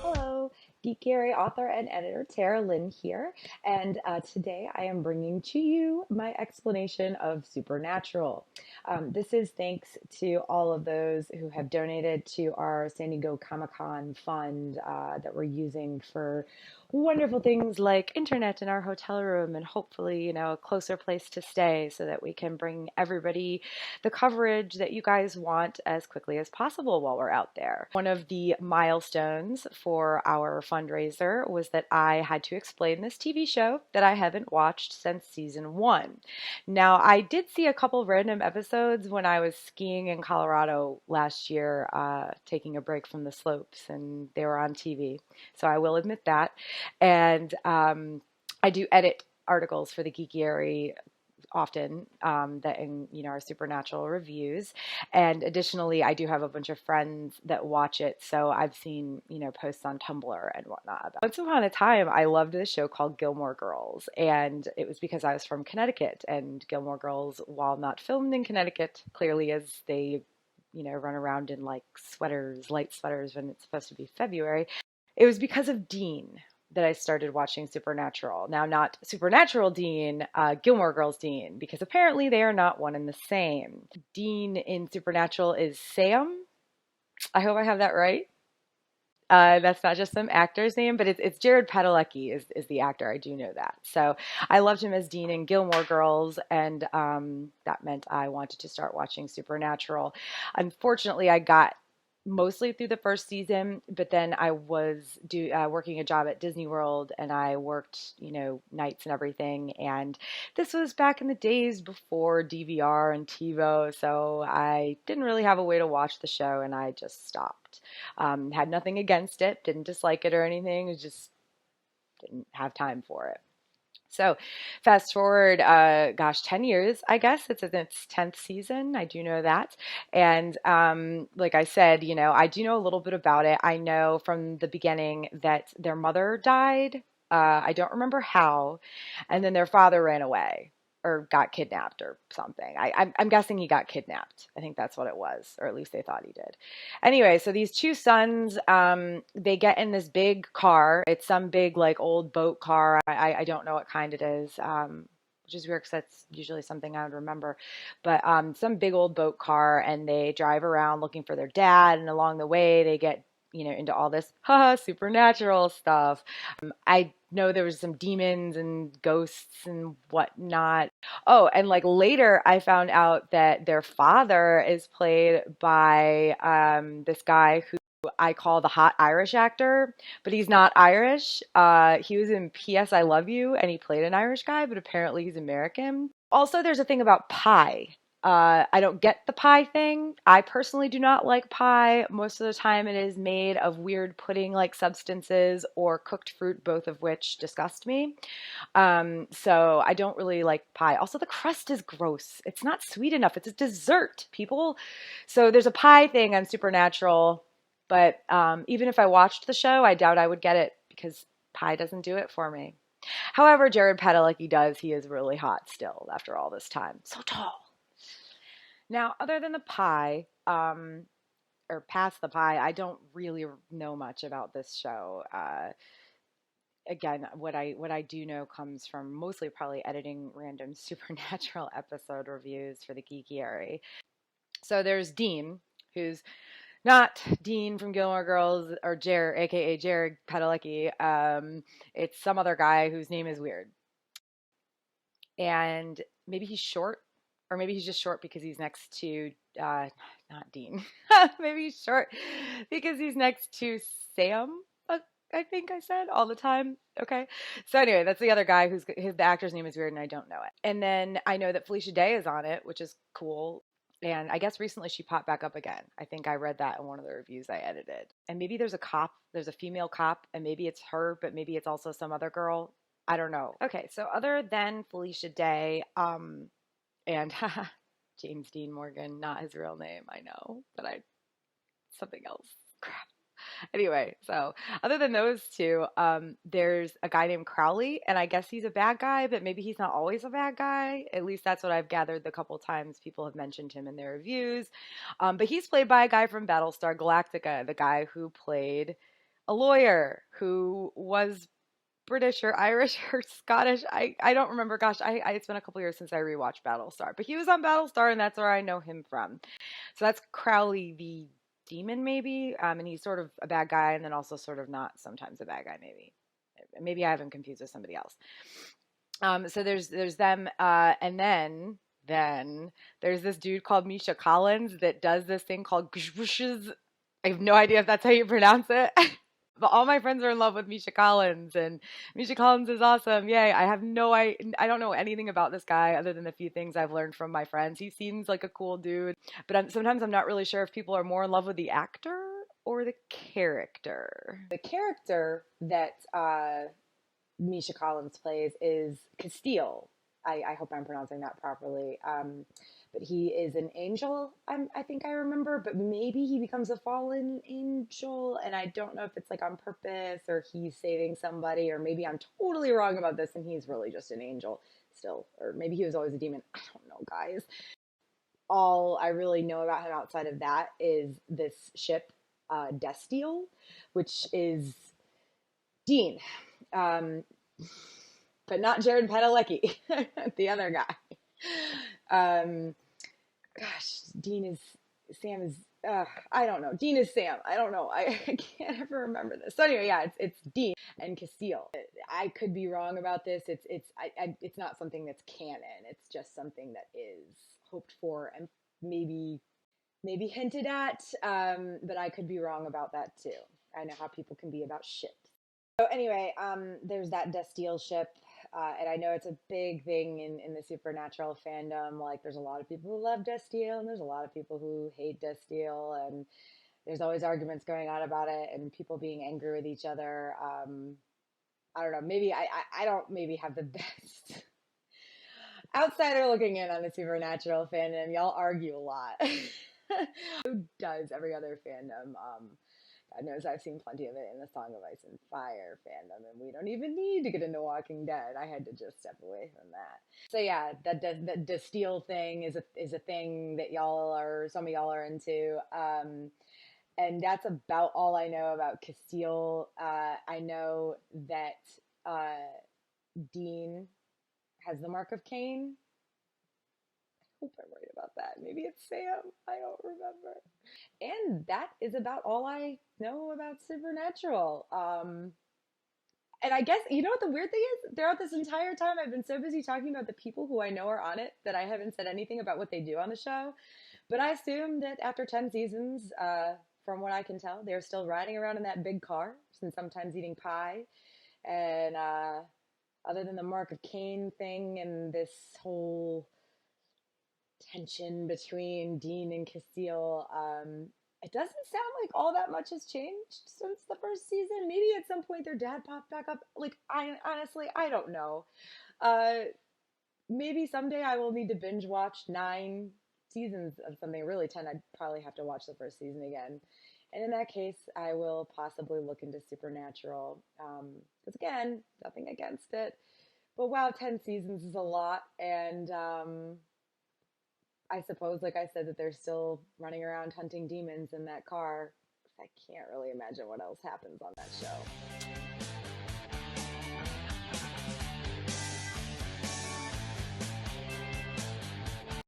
Hello, Geekiary author and editor Tara Lynn here, and today I am bringing to you my explanation of Supernatural. This is thanks to all of those who have donated to our San Diego Comic-Con fund that we're using for wonderful things like internet in our hotel room and hopefully, a closer place to stay so that we can bring everybody the coverage that you guys want as quickly as possible while we're out there. One of the milestones for our fundraiser was that I had to explain this TV show that I haven't watched since season one. Now, I did see a couple random episodes when I was skiing in Colorado last year, taking a break from the slopes, and they were on TV. So I will admit that. And I do edit articles for the Geekiary often that in our Supernatural reviews, and additionally I do have a bunch of friends that watch it, so I've seen posts on Tumblr and whatnot. Once upon a time I loved this show called Gilmore Girls, and it was because I was from Connecticut, and Gilmore Girls, while not filmed in Connecticut clearly, as they run around in like sweaters, light sweaters, when it's supposed to be February, it was because of Dean that I started watching Supernatural. Now, not Supernatural Dean, Gilmore Girls Dean, because apparently they are not one and the same. Dean in Supernatural is Sam. I hope I have that right. That's not just some actor's name, but it's Jared Padalecki is the actor. I do know that. So I loved him as Dean in Gilmore Girls, and that meant I wanted to start watching Supernatural. Unfortunately, I got mostly through the first season, but then I was working a job at Disney World, and I worked, nights and everything. And this was back in the days before DVR and TiVo, so I didn't really have a way to watch the show, and I just stopped. Had nothing against it, didn't dislike it or anything, it just didn't have time for it. So fast forward, 10 years, I guess. It's in its 10th season. I do know that. And like I said, I do know a little bit about it. I know from the beginning that their mother died. I don't remember how. And then their father ran away or got kidnapped or something. I'm guessing he got kidnapped. I think that's what it was, or at least they thought he did. Anyway, so these two sons, they get in this big car. It's some big, like, old boat car. I don't know what kind it is, which is weird because that's usually something I would remember. But some big old boat car, and they drive around looking for their dad. And along the way, they get into all this supernatural stuff. I know there was some demons and ghosts and whatnot. Oh, and like later I found out that their father is played by this guy who I call the hot Irish actor, but he's not Irish. He was in P.S. I Love You, and he played an Irish guy, but apparently he's American. Also, there's a thing about pie. I don't get the pie thing. I personally do not like pie. Most of the time, it is made of weird pudding-like substances or cooked fruit, both of which disgust me. So I don't really like pie. Also, the crust is gross. It's not sweet enough. It's a dessert, people. So there's a pie thing on Supernatural, but even if I watched the show, I doubt I would get it because pie doesn't do it for me. However, Jared Padalecki does. He is really hot still after all this time. So tall. Now, other than the pie, or past the pie, I don't really know much about this show. Again, what I do know comes from mostly probably editing random Supernatural episode reviews for the Geekiary. So there's Dean, who's not Dean from Gilmore Girls or Jared, aka Jared Padalecki. It's some other guy whose name is weird, and maybe he's short, or maybe he's just short because he's next to not Dean. Maybe he's short because he's next to Sam. I think I said all the time. Okay. So anyway, that's the other guy the actor's name is weird and I don't know it. And then I know that Felicia Day is on it, which is cool. And I guess recently she popped back up again. I think I read that in one of the reviews I edited. And maybe there's a female cop, and maybe it's her, but maybe it's also some other girl. I don't know. Okay, so other than Felicia Day, and James Dean Morgan, not his real name, I know, but something else. Crap. Anyway, so other than those two, there's a guy named Crowley, and I guess he's a bad guy, but maybe he's not always a bad guy. At least that's what I've gathered the couple times people have mentioned him in their reviews. But he's played by a guy from Battlestar Galactica, the guy who played a lawyer who was British or Irish or Scottish. I don't remember. Gosh, it's been a couple years since I rewatched Battlestar, but he was on Battlestar, and that's where I know him from. So that's Crowley the demon, maybe. And he's sort of a bad guy, and then also sort of not sometimes a bad guy, maybe. Maybe I have him confused with somebody else. So there's them, and then there's this dude called Misha Collins that does this thing called gushwushes. I have no idea if that's how you pronounce it. But all my friends are in love with Misha Collins, and Misha Collins is awesome. Yay. I don't know anything about this guy other than the few things I've learned from my friends. He seems like a cool dude, but sometimes I'm not really sure if people are more in love with the actor or the character. The character that Misha Collins plays is Castile. I hope I'm pronouncing that properly. But he is an angel, I think I remember, but maybe he becomes a fallen angel, and I don't know if it's like on purpose or he's saving somebody, or maybe I'm totally wrong about this and he's really just an angel still, or maybe he was always a demon. I don't know, guys. All I really know about him outside of that is this ship, Destiel, which is Dean. Um, but not Jared Padalecki, the other guy. Um, gosh, Sam is, I don't know. Dean is Sam. I don't know. I can't ever remember this. So anyway, yeah, it's Dean and Castile. I could be wrong about this. It's not something that's canon. It's just something that is hoped for and maybe hinted at. But I could be wrong about that too. I know how people can be about ships. So anyway, there's that Destiel ship, and I know it's a big thing in the supernatural fandom. Like, there's a lot of people who love Destiel, and there's a lot of people who hate Destiel, and there's always arguments going on about it, and people being angry with each other. I don't know. Maybe I don't maybe have the best outsider looking in on the supernatural fandom. Y'all argue a lot. Who does every other fandom? God knows I've seen plenty of it in the Song of Ice and Fire fandom, and we don't even need to get into Walking Dead. I had to just step away from that. So yeah, that Destiel thing is a thing that some of y'all are into, and that's about all I know about Castile. I know that Dean has the mark of Cain. I hope I'm right about that. Maybe it's Sam. I don't remember. And that is about all I know about Supernatural. And I guess, you know what the weird thing is? Throughout this entire time, I've been so busy talking about the people who I know are on it that I haven't said anything about what they do on the show. But I assume that after 10 seasons, from what I can tell, they're still riding around in that big car and sometimes eating pie. And other than the Mark of Cain thing and this whole tension between Dean and Castile, it doesn't sound like all that much has changed since the first season. Maybe at some point their dad popped back up. Like, I honestly, I don't know. Uh, Maybe someday I will need to binge watch 9 seasons of something. Really, 10. I'd probably have to watch the first season again. And in that case, I will possibly look into Supernatural. Because again, nothing against it. But wow, 10 seasons is a lot. And I suppose, like I said, that they're still running around hunting demons in that car. I can't really imagine what else happens on that show.